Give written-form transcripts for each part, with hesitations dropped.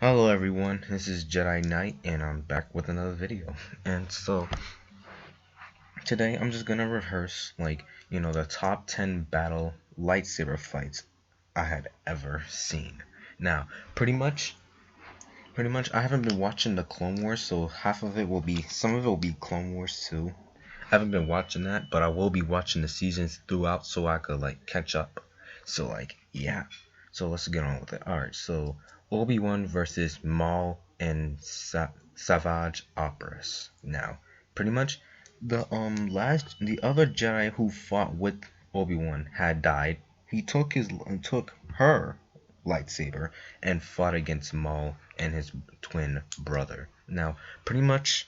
Hello everyone, this is Jedi Knight and I'm back with another video. And so today I'm just gonna rehearse the top 10 battle lightsaber fights I had ever seen. Now, pretty much I haven't been watching the Clone Wars, so some of it will be Clone Wars too. I haven't been watching that, but I will be watching the seasons throughout so I could catch up. So yeah. So let's get on with it. Alright, so ObiWan versus Maul and Savage Operas. Now, pretty much the other Jedi who fought with Obi-Wan had died. He took her lightsaber and fought against Maul and his twin brother. Now, pretty much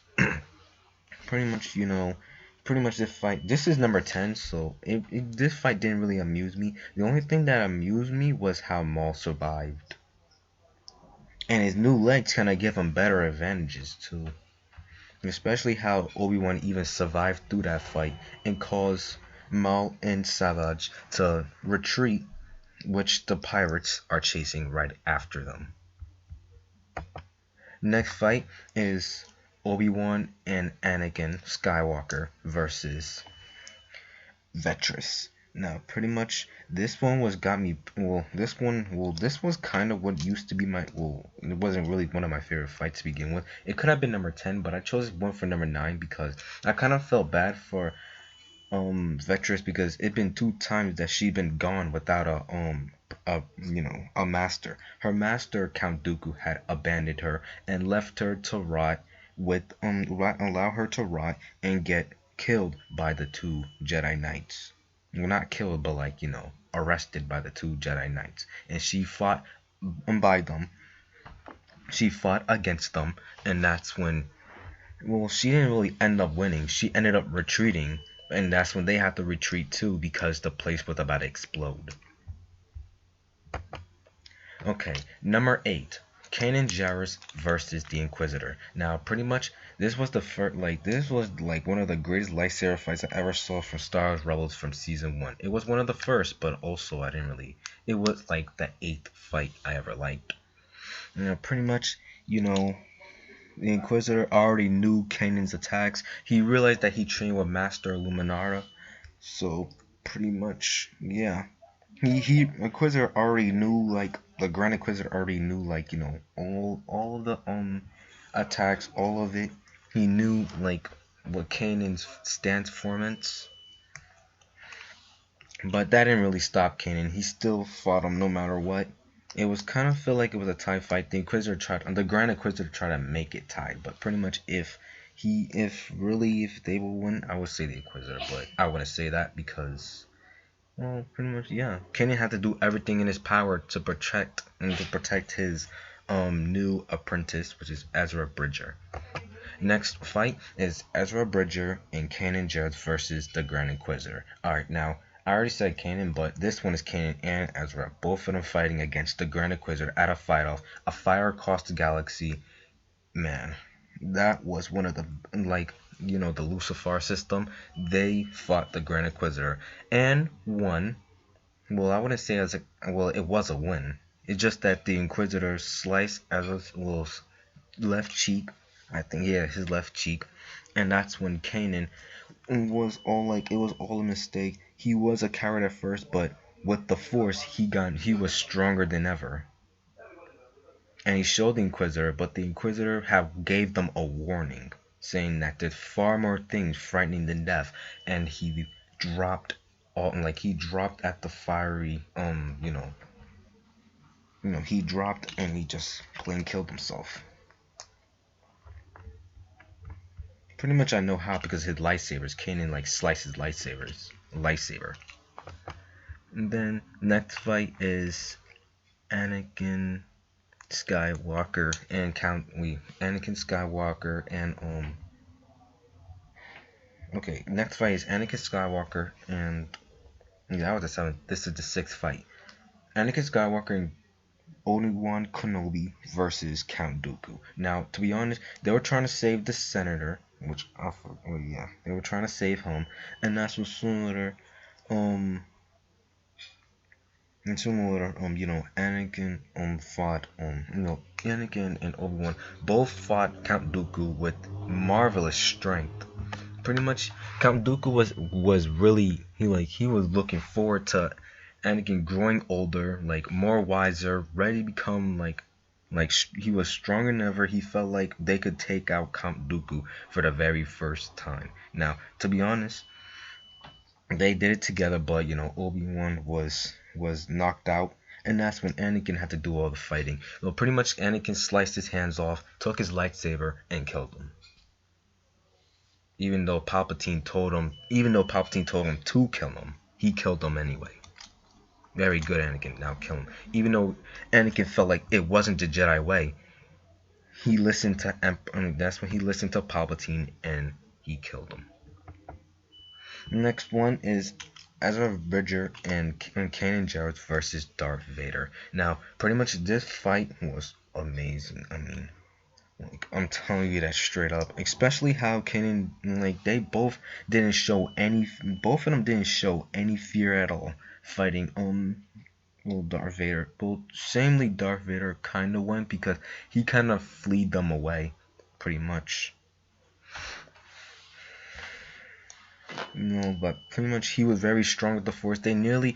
pretty much you know pretty much this is number 10, so this fight didn't really amuse me. The only thing that amused me was how Maul survived, and his new legs kind of give him better advantages too, especially how Obi-Wan even survived through that fight and caused Maul and Savage to retreat, which the pirates are chasing right after them. Next fight is Obi-Wan and Anakin Skywalker versus Vetris. Now, pretty much this one was got me. This was kind of what used to be it wasn't really one of my favorite fights to begin with. It could have been number 10, but I chose one for number 9 because I kind of felt bad for Vetris because it'd been 2 times that she'd been gone without a master. Her master, Count Dooku, had abandoned her and left her to rot allow her to rot and get killed by the 2 Jedi Knights. Well, not killed, but arrested by the 2 Jedi Knights. And she fought by them. She fought against them, and that's when, she didn't really end up winning. She ended up retreating, and that's when they had to retreat too because the place was about to explode. Okay, number 8. Kanan Jarrus versus the Inquisitor. Now, pretty much, this was one of the greatest lightsaber fights I ever saw from Star Wars Rebels from season 1. It was one of the first, but also it was like the 8th fight I ever liked. Pretty much, the Inquisitor already knew Kanan's attacks. He realized that he trained with Master Luminara, so pretty much, yeah. He Inquisitor already knew the Grand Inquisitor already knew all the attacks, all of it. He knew what Kanan's stance formants. But that didn't really stop Kanan. He still fought him no matter what. It was kind of feel like it was a tie fight. The Grand Inquisitor tried to make it tied, but pretty much if they will win, I would say the Inquisitor, but I wouldn't say that because, well, pretty much, yeah. Kanan had to do everything in his power to protect his new apprentice, which is Ezra Bridger. Next fight is Ezra Bridger and Kanan Jarrus versus the Grand Inquisitor. Alright, now, I already said Kanan, but this one is Kanan and Ezra. Both of them fighting against the Grand Inquisitor at a fight-off. A fire across the galaxy. Man, that was one of the, the Lucifer system. They fought the Grand Inquisitor and won. Well, I wouldn't say it was a win. It's just that the Inquisitor sliced Ezra's left cheek. I think, yeah, his left cheek. And that's when Kanan was it was all a mistake. He was a coward at first, but with the Force, he was stronger than ever. And he showed the Inquisitor, but the Inquisitor gave them a warning, saying that there's far more things frightening than death, and he dropped at the fiery he dropped and he just plain killed himself. Pretty much I know how because his lightsabers, Kanan slices lightsaber. And then next fight is Anakin Skywalker and Anakin Skywalker and okay, next fight is Anakin Skywalker and that was the 7th. This is the 6th fight. Anakin Skywalker and Obi-Wan Kenobi versus Count Dooku. Now, to be honest, they were trying to save the senator, they were trying to save him, and that's what Senator And sooner or later, Anakin fought Anakin and Obi-Wan both fought Count Dooku with marvelous strength. Pretty much, Count Dooku was really he was looking forward to Anakin growing older, like more wiser, ready to become he was stronger than ever. He felt like they could take out Count Dooku for the very first time. Now, to be honest, they did it together, but Obi-Wan was knocked out, and that's when Anakin had to do all the fighting. Well, pretty much Anakin sliced his hands off, took his lightsaber, and killed him. Even though Palpatine told him to kill him, he killed him anyway. Very good, Anakin. Now kill him. Even though Anakin felt like it wasn't the Jedi way, he listened to that's when he listened to Palpatine and he killed him. Next one is Ezra Bridger and Kanan Jarrus versus Darth Vader. Now, pretty much this fight was amazing. I mean, I'm telling you that straight up. Especially how Kanan, they both both of them didn't show any fear at all fighting Darth Vader. Well, samely Darth Vader kind of went because he kind of fleed them away, pretty much. But pretty much he was very strong with the Force. They nearly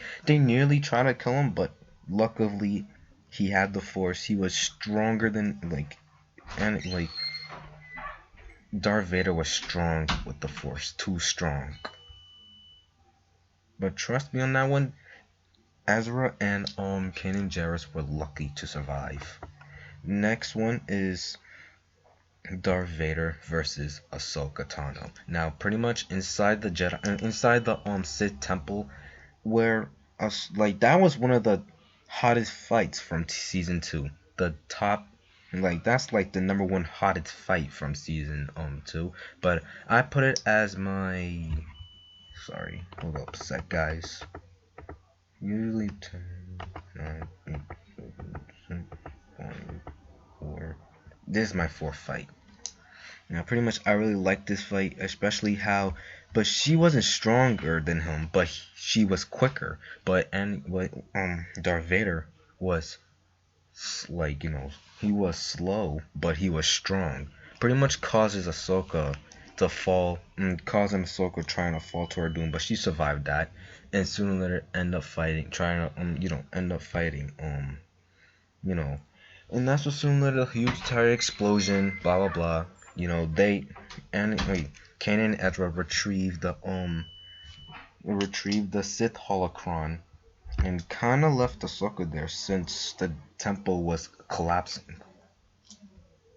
tried to kill him, but luckily he had the Force. He was stronger than Darth Vader was strong with the Force, too strong. But trust me on that one, Ezra and Kanan Jarrus were lucky to survive. Next one is Darth Vader versus Ahsoka Tano. Now, pretty much inside the Sith Temple, where that was one of the hottest fights from season 2. The top, that's the number 1 hottest fight from season 2. But I put it as my. Sorry, hold up a sec, guys. Usually 10, 9, 8, 7, 6, 5, 4. This is my 4th fight. Now, pretty much, I really like this fight, especially how, but she wasn't stronger than him, but she was quicker. But Darth Vader was he was slow, but he was strong. Pretty much causes Ahsoka to fall, causing Ahsoka trying to fall to her doom, but she survived that, and sooner or later end up fighting, and that's what soon led to a huge tire explosion, blah blah blah. Kanan and Ezra retrieved the Sith holocron and kind of left Ahsoka there since the temple was collapsing.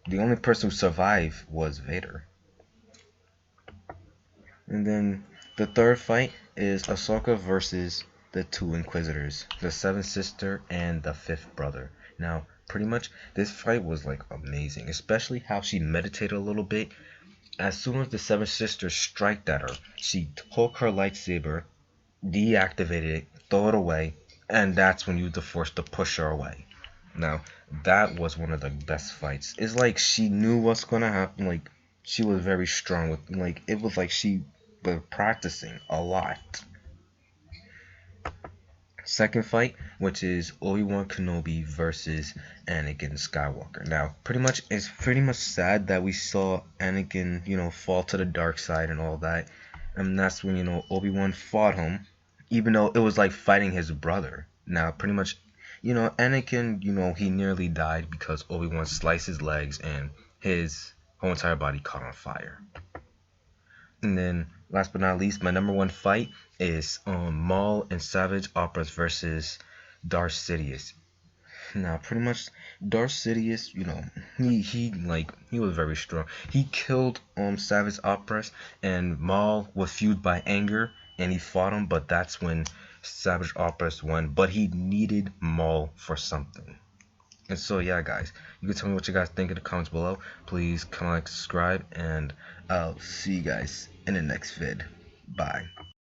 The only person who survived was Vader. And then the 3rd fight is Ahsoka versus the 2 Inquisitors, the 7th sister and the 5th brother. Now, pretty much this fight was amazing, especially how she meditated a little bit. As soon as the 7th sister struck at her, she took her lightsaber, deactivated it, threw it away, and that's when you used the Force to push her away. Now, that was one of the best fights. It's like she knew what's gonna happen. She was very strong with it was like she was practicing a lot. Second fight, which is Obi-Wan Kenobi versus Anakin Skywalker. Now, it's pretty much sad that we saw Anakin, fall to the dark side and all that. And that's when, Obi-Wan fought him, even though it was like fighting his brother. Now, pretty much, Anakin, he nearly died because Obi-Wan sliced his legs and his whole entire body caught on fire. And then, last but not least, my number 1 fight is Maul and Savage Operas versus Darth Sidious. Now, pretty much, Darth Sidious, he was very strong. He killed Savage Operas, and Maul was fueled by anger, and he fought him. But that's when Savage Operas won. But he needed Maul for something. And so, yeah, guys, you can tell me what you guys think in the comments below. Please comment, subscribe, and I'll see you guys in the next vid. Bye.